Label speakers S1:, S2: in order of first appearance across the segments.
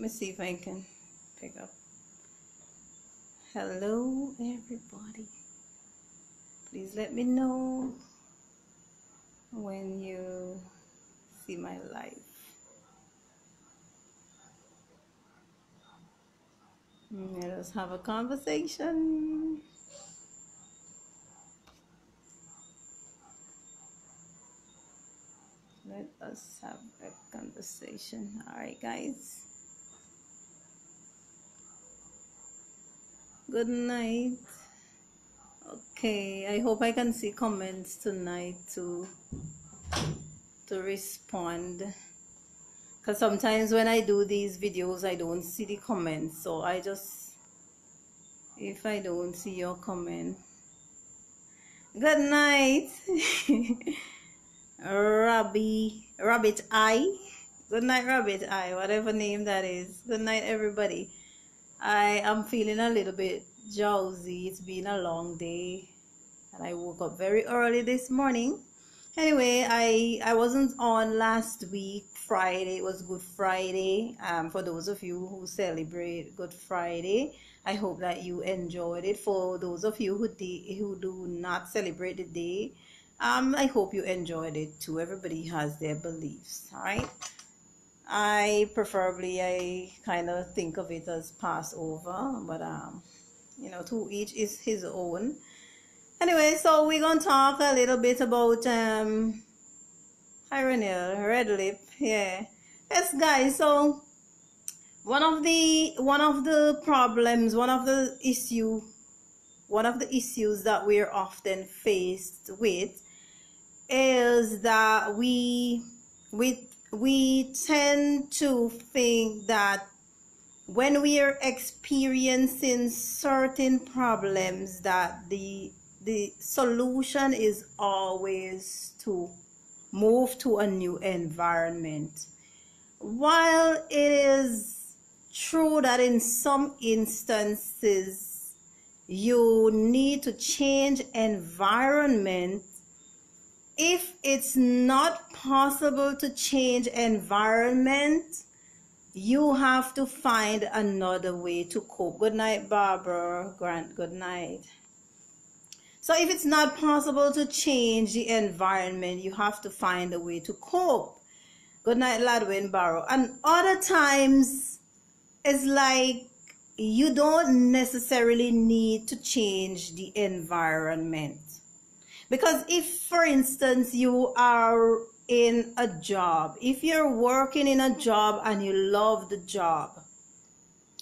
S1: me see if I can pick up. Hello, everybody. Please let me know when you see my live. Let us have a conversation. Let us have a conversation. All right, guys. Good night. Okay, I hope I can see comments tonight to respond, because sometimes when I do these videos I don't see the comments, so I just, if I don't see your comment, good night. Rabbit Eye, good night Rabbit Eye, whatever name that is. Good night everybody. I am feeling a little bit drowsy. It's been a long day and I woke up very early this morning. Anyway, I wasn't on last week Friday. It was Good Friday. For those of you who celebrate Good Friday, I hope that you enjoyed it. For those of you who do not celebrate the day, I hope you enjoyed it too. Everybody has their beliefs, all right? I kind of think of it as Passover, but you know, to each is his own. Anyway, so we're gonna talk a little bit about hi Renelle, red lip, yeah. Yes, guys. So one of the problems, one of the issues that we're often faced with is that we tend to think that when we are experiencing certain problems that the solution is always to move to a new environment. While it is true that in some instances you need to change environment, if it's not possible to change environment, you have to find another way to cope. Good night, Barbara Grant. Good night. So if it's not possible to change the environment, you have to find a way to cope. Good night, Ladwin Barrow. And other times, it's like you don't necessarily need to change the environment. Because if, for instance, you are in a job, if you're working in a job and you love the job,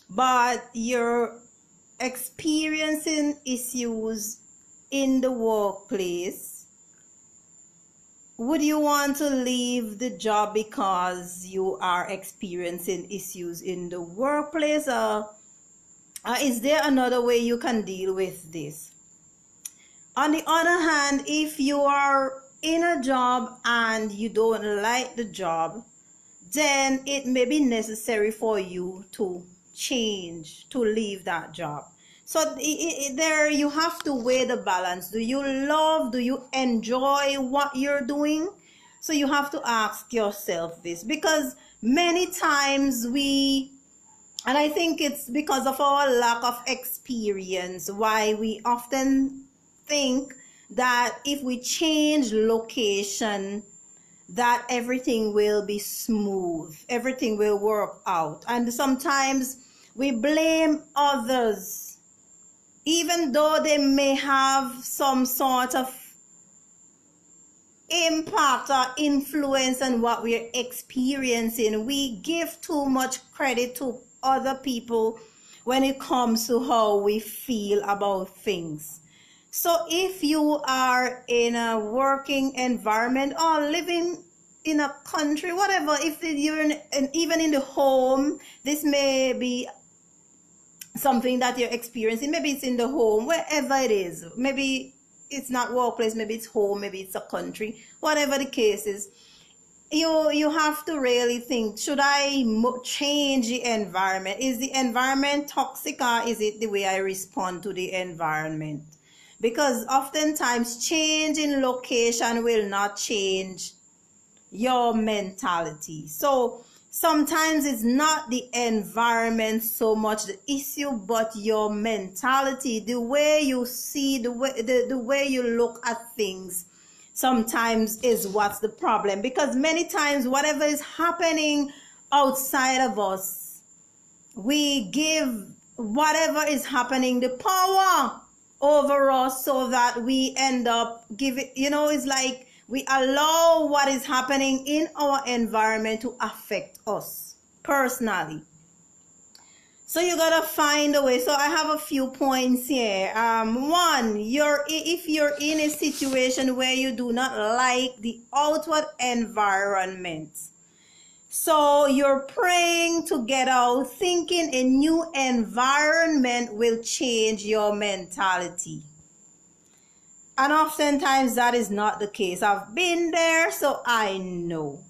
S1: but you're experiencing issues in the workplace, would you want to leave the job because you are experiencing issues in the workplace, or is there another way you can deal with this? On the other hand, if you are in a job and you don't like the job, then it may be necessary for you to change, to leave that job. So there you have to weigh the balance. Do you enjoy what you're doing? So you have to ask yourself this, because many times and I think it's because of our lack of experience, why we often think that if we change location, that everything will be smooth, everything will work out. And sometimes we blame others, even though they may have some sort of impact or influence on what we're experiencing. We give too much credit to other people when it comes to how we feel about things. So if you are in a working environment or living in a country, whatever, if you're even in the home, this may be something that you're experiencing. Maybe it's in the home, wherever it is. Maybe it's not workplace, maybe it's home, maybe it's a country, whatever the case is. You have to really think, should I change the environment? Is the environment toxic, or is it the way I respond to the environment? Because oftentimes change in location will not change your mentality. So Sometimes it's not the environment so much the issue, but your mentality, the way you see, the way you look at things sometimes is what's the problem. Because many times whatever is happening outside of us, we give whatever is happening the power over us, so that we end up giving, it's like we allow what is happening in our environment to affect us personally. So you gotta find a way. So I have a few points here. One, if you're in a situation where you do not like the outward environment, so you're praying to get out, thinking a new environment will change your mentality. And oftentimes that is not the case. I've been there, so I know.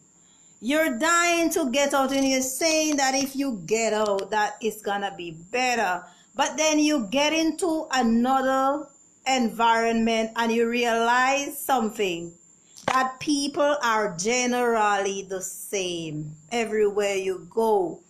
S1: You're dying to get out, and you're saying that if you get out, that it's gonna be better. But then you get into another environment and you realize something, that people are generally the same everywhere you go.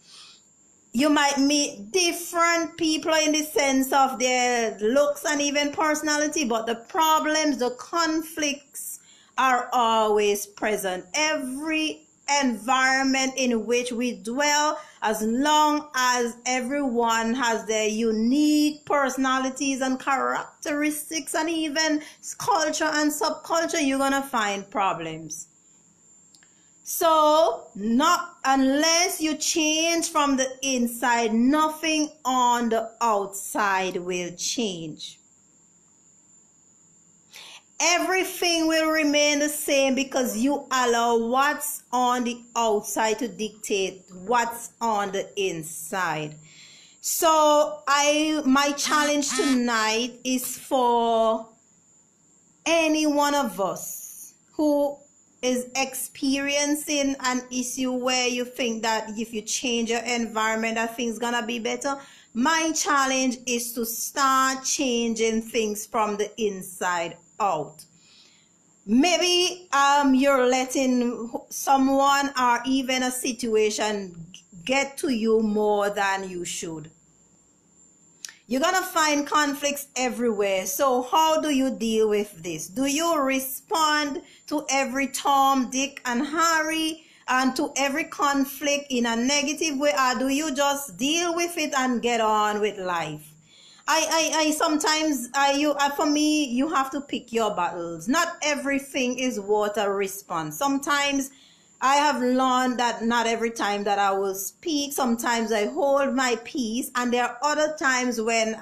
S1: You might meet different people in the sense of their looks and even personality, but the problems, the conflicts are always present. Every environment in which we dwell, as long as everyone has their unique personalities and characteristics and even culture and subculture, you're gonna find problems. So, not unless you change from the inside, nothing on the outside will change. Everything will remain the same because you allow what's on the outside to dictate what's on the inside. So, my challenge tonight is for any one of us who is experiencing an issue where you think that if you change your environment that things gonna be better. My challenge is to start changing things from the inside out. Maybe you're letting someone or even a situation get to you more than you should. You're gonna find conflicts everywhere. So how do you deal with this? Do you respond to every Tom, Dick, and Harry and to every conflict in a negative way, or do you just deal with it and get on with life? For me, you have to pick your battles. Not everything is water response. Sometimes I have learned that not every time that I will speak, sometimes I hold my peace, and there are other times when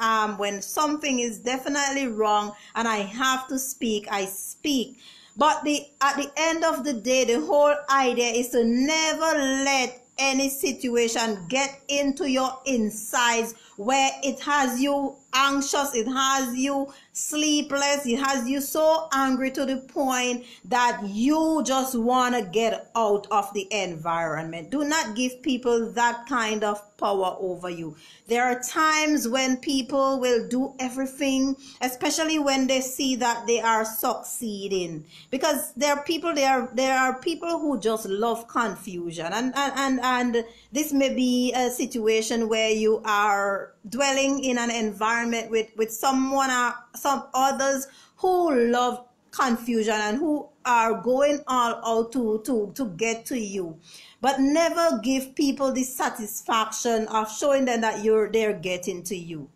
S1: something is definitely wrong and I have to speak, I speak. But at the end of the day, the whole idea is to never let any situation get into your insides where it has you anxious, it has you sleepless, it has you so angry to the point that you just want to get out of the environment. Do not give people that kind of power over you. There are times when people will do everything, especially when they see that they are succeeding, because there are people who just love confusion, and this may be a situation where you are dwelling in an environment with someone or some others who love confusion and who are going all out to get to you. But never give people the satisfaction of showing them that they're getting to you.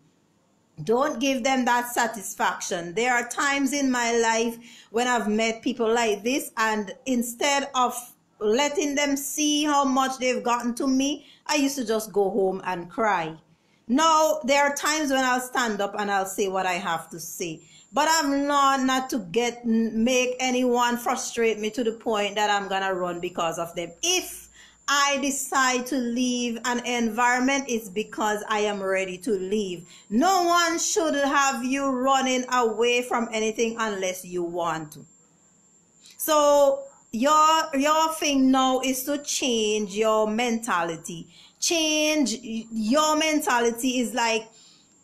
S1: Don't give them that satisfaction. There are times in my life when I've met people like this, and instead of letting them see how much they've gotten to me, I used to just go home and cry. Now, there are times when I'll stand up and I'll say what I have to say. But I've learned not to make anyone frustrate me to the point that I'm going to run because of them. If I decide to leave an environment, it's because I am ready to leave. No one should have you running away from anything unless you want to. So your thing now is to change your mentality. Change your mentality is like,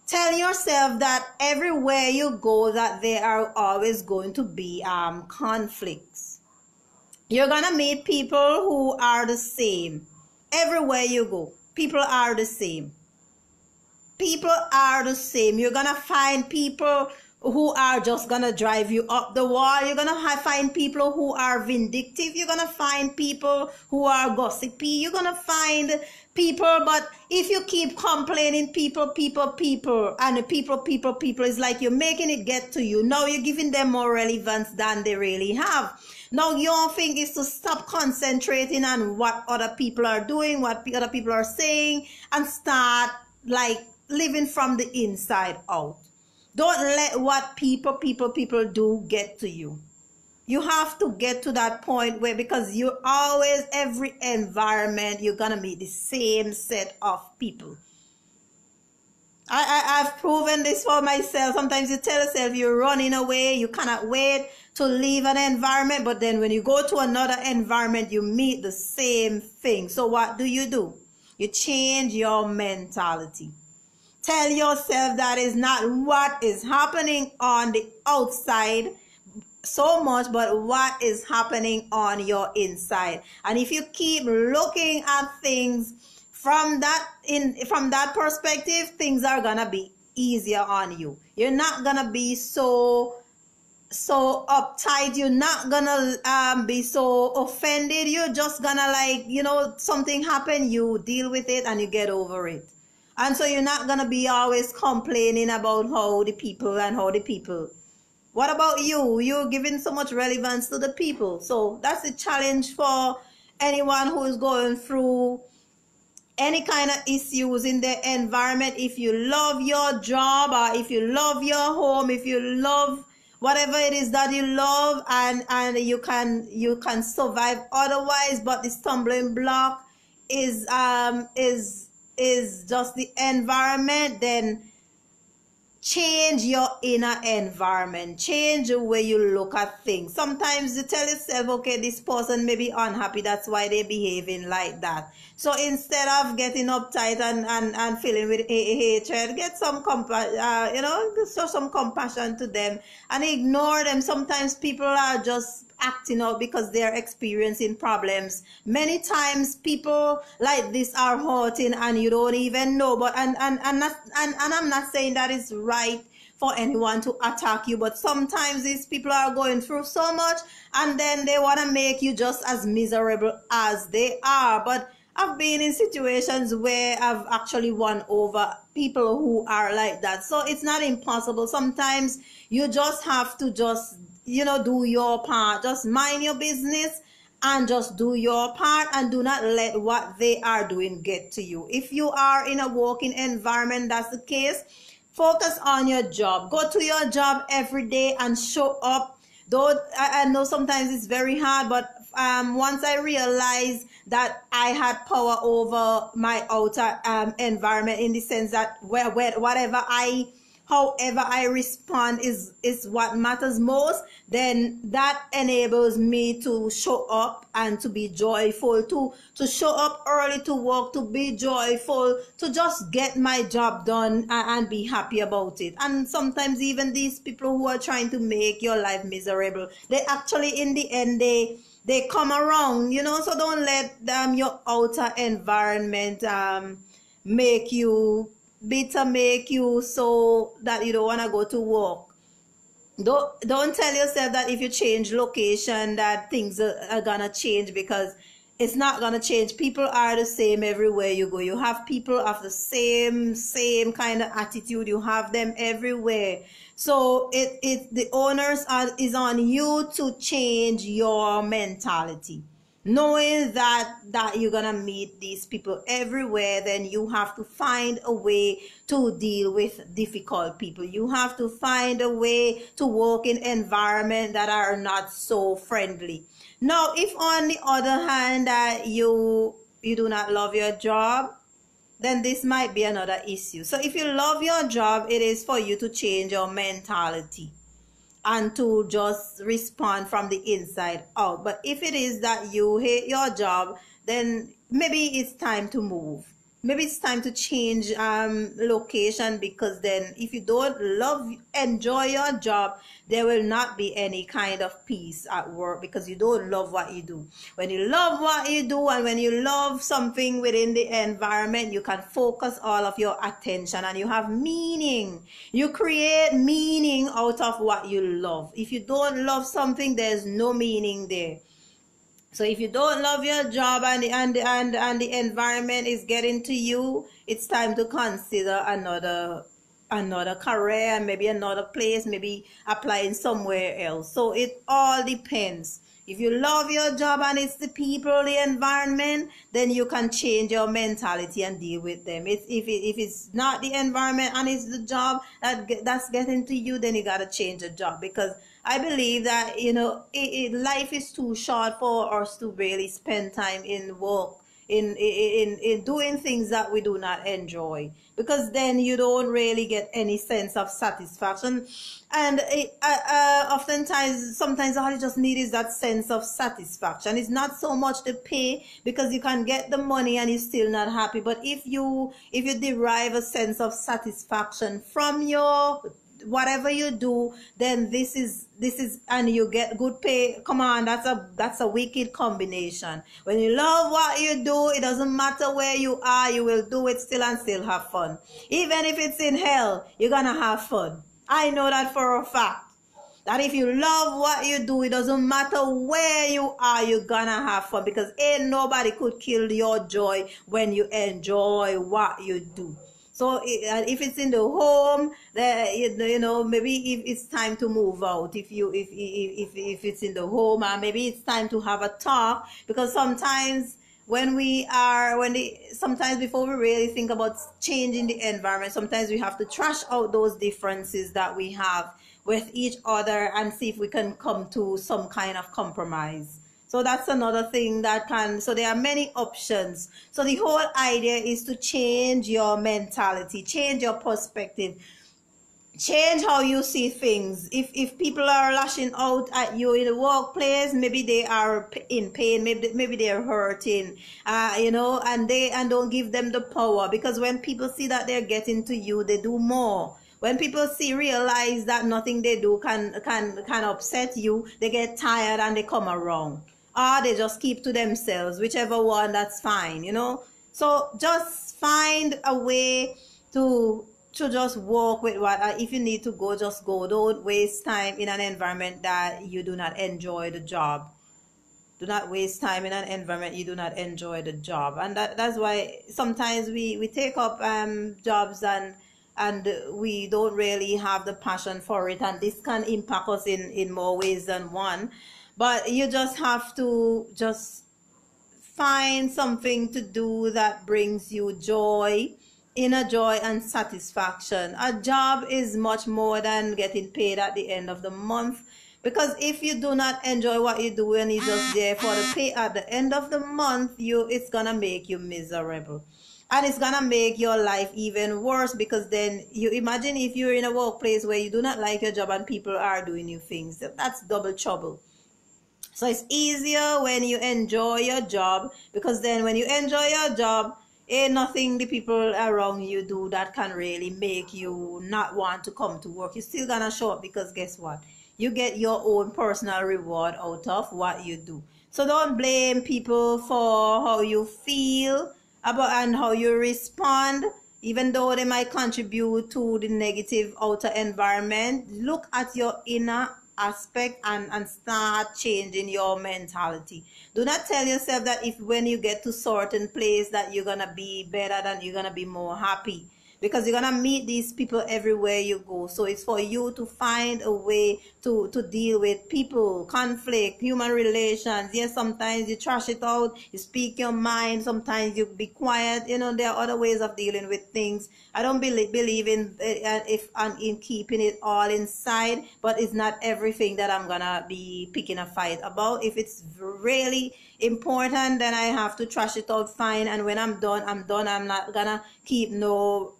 S1: tell yourself that everywhere you go that there are always going to be conflicts. You're gonna meet people who are the same. Everywhere you go, people are the same. People are the same. You're gonna find people who are just gonna drive you up the wall. You're gonna find people who are vindictive. You're gonna find people who are gossipy. You're gonna find people, but if you keep complaining, people, and the people, it's like you're making it get to you. Now you're giving them more relevance than they really have. Now your thing is to stop concentrating on what other people are doing, what other people are saying, and start like living from the inside out. Don't let what people do get to you. You have to get to that point where, because you always, every environment, you're gonna meet the same set of people. I've proven this for myself. Sometimes you tell yourself you're running away, you cannot wait to leave an environment, but then when you go to another environment, you meet the same thing. So what do? You change your mentality. Tell yourself that is not what is happening on the outside so much, but what is happening on your inside. And if you keep looking at things from that perspective, things are gonna be easier on you. You're not gonna be so uptight. You're not gonna be so offended. You're just gonna, like, something happen, you deal with it and you get over it. And so you're not going to be always complaining about how the people. What about you? You're giving so much relevance to the people. So that's a challenge for anyone who is going through any kind of issues in their environment. If you love your job, or if you love your home, if you love whatever it is that you love, and you can survive otherwise, but the stumbling block is just the environment, then change your inner environment. Change the way you look at things. Sometimes you tell yourself, okay, this person may be unhappy, that's why they're behaving like that. So instead of getting uptight and feeling with hatred, get some show some compassion to them and ignore them. Sometimes people are just acting out because they're experiencing problems. Many times people like this are hurting and you don't even know. But and I'm not saying that it's right for anyone to attack you, but sometimes these people are going through so much and then they want to make you just as miserable as they are. But I've been in situations where I've actually won over people who are like that. So it's not impossible. Sometimes you just have to do your part. Just mind your business and just do your part, and do not let what they are doing get to you. If you are in a working environment, that's the case, focus on your job. Go to your job every day and show up. Though I know sometimes it's very hard, but once I realized that I had power over my outer environment, in the sense that however I respond is what matters most, then that enables me to show up and to be joyful, to show up early to work, to be joyful, to just get my job done and be happy about it. And sometimes even these people who are trying to make your life miserable, they actually in the end they come around, so don't let your outer environment make you bitter, make you so that you don't want to go to work. Don't tell yourself that if you change location that things are gonna change, because it's not gonna change. People are the same everywhere you go. You have people of the same kind of attitude. You have them everywhere. So the onus is on you to change your mentality. Knowing that you're gonna meet these people everywhere, then you have to find a way to deal with difficult people. You have to find a way to work in environments that are not so friendly. Now, if on the other hand you do not love your job, then this might be another issue. So if you love your job, it is for you to change your mentality and to just respond from the inside out. But if it is that you hate your job, then maybe it's time to move. maybe it's time to change location, because then if you don't enjoy your job, there will not be any kind of peace at work, because you don't love what you do. When you love what you do, and when you love something within the environment, you can focus all of your attention and you have meaning. You create meaning out of what you love. If you don't love something, there's no meaning there. So if you don't love your job and the environment is getting to you, it's time to consider another career, maybe another place, maybe applying somewhere else. So it all depends. If you love your job and it's the people, the environment, then you can change your mentality and deal with them. If it's not the environment and it's the job that's getting to you, then you got to change the job. Because I believe that, life is too short for us to really spend time in work, in doing things that we do not enjoy, because then you don't really get any sense of satisfaction. And sometimes all you just need is that sense of satisfaction. It's not so much the pay, because you can get the money and you're still not happy. But if you derive a sense of satisfaction from your whatever you do, then this is and you get good pay. Come on, that's a wicked combination. When you love what you do, it doesn't matter where you are, you will do it still and still have fun. Even if it's in hell, you're gonna have fun. I know that for a fact, that if you love what you do, it doesn't matter where you are, you're gonna have fun, because ain't nobody could kill your joy when you enjoy what you do. So if it's in the home, maybe if it's time to move out. If it's in the home, maybe it's time to have a talk, because sometimes sometimes before we really think about changing the environment, sometimes we have to trash out those differences that we have with each other and see if we can come to some kind of compromise. So that's another thing so there are many options. So the whole idea is to change your mentality, change your perspective, change how you see things. If people are lashing out at you in the workplace, maybe they are in pain, maybe they're hurting, and don't give them the power, because when people see that they're getting to you, they do more. When people realize that nothing they do can upset you, they get tired and they come around. Or they just keep to themselves, whichever one, that's fine, So just find a way to just work with if you need to go, just go. Don't waste time in an environment that you do not enjoy the job. Do not waste time in an environment you do not enjoy the job. And that's why sometimes we take up jobs and we don't really have the passion for it, and this can impact us in more ways than one. But you just have to just find something to do that brings you joy, inner joy and satisfaction. A job is much more than getting paid at the end of the month, because if you do not enjoy what you do and you're just there for the pay at the end of the month, it's gonna make you miserable. And it's gonna make your life even worse, because then you imagine if you're in a workplace where you do not like your job and people are doing you things. That's double trouble. So it's easier when you enjoy your job, because then when you enjoy your job, ain't nothing the people around you do that can really make you not want to come to work. You're still gonna show up, because guess what? You get your own personal reward out of what you do. So don't blame people for how you feel about and how you respond, even though they might contribute to the negative outer environment. Look at your inner aspect and start changing your mentality. Do not tell yourself that when you get to certain place that you're gonna be better, than you're gonna be more happy, because you're gonna meet these people everywhere you go. So it's for you to find a way to deal with people, conflict, human relations. Yes, sometimes you trash it out, you speak your mind, sometimes you be quiet. There are other ways of dealing with things. I don't believe in keeping it all inside, but it's not everything that I'm gonna be picking a fight about. If it's really important, then I have to trash it out, fine. And when I'm done, I'm done. I'm not gonna keep no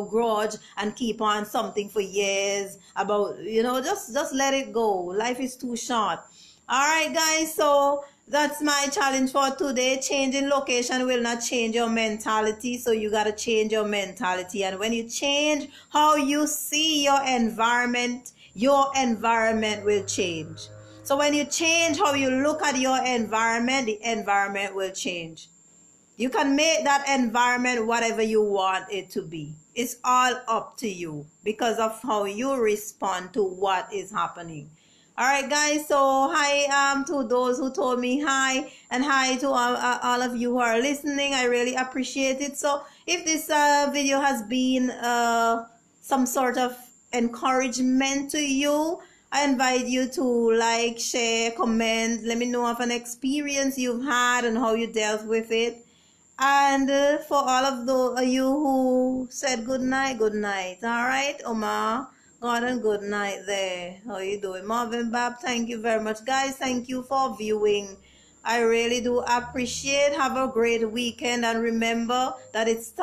S1: grudge and keep on something for years about, just let it go. Life is too short. All right, guys, so that's my challenge for today. Changing location will not change your mentality, so you got to change your mentality. And when you change how you see your environment will change. So when you change how you look at your environment, the environment will change. You can make that environment whatever you want it to be. It's all up to you because of how you respond to what is happening. All right, guys. So hi to those who told me hi, and hi to all of you who are listening. I really appreciate it. So if this video has been some sort of encouragement to you, I invite you to like, share, comment. Let me know of an experience you've had and how you dealt with it. And for all of you who said good night. All right, Omar, Gordon, good night there. How you doing? Marvin Bab, thank you very much. Guys, thank you for viewing. I really do appreciate. Have a great weekend, and remember that it's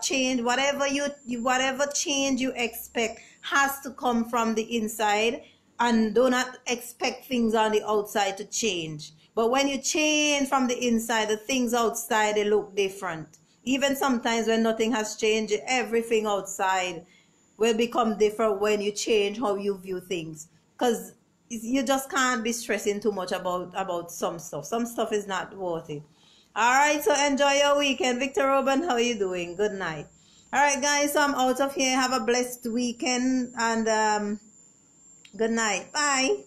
S1: change. Whatever change you expect has to come from the inside, and do not expect things on the outside to change. But when you change from the inside, the things outside, they look different. Even sometimes when nothing has changed, everything outside will become different when you change how you view things. Because you just can't be stressing too much about some stuff. Some stuff is not worth it. All right, so enjoy your weekend. Victor Robin, how are you doing? Good night. All right, guys, so I'm out of here. Have a blessed weekend, and good night. Bye.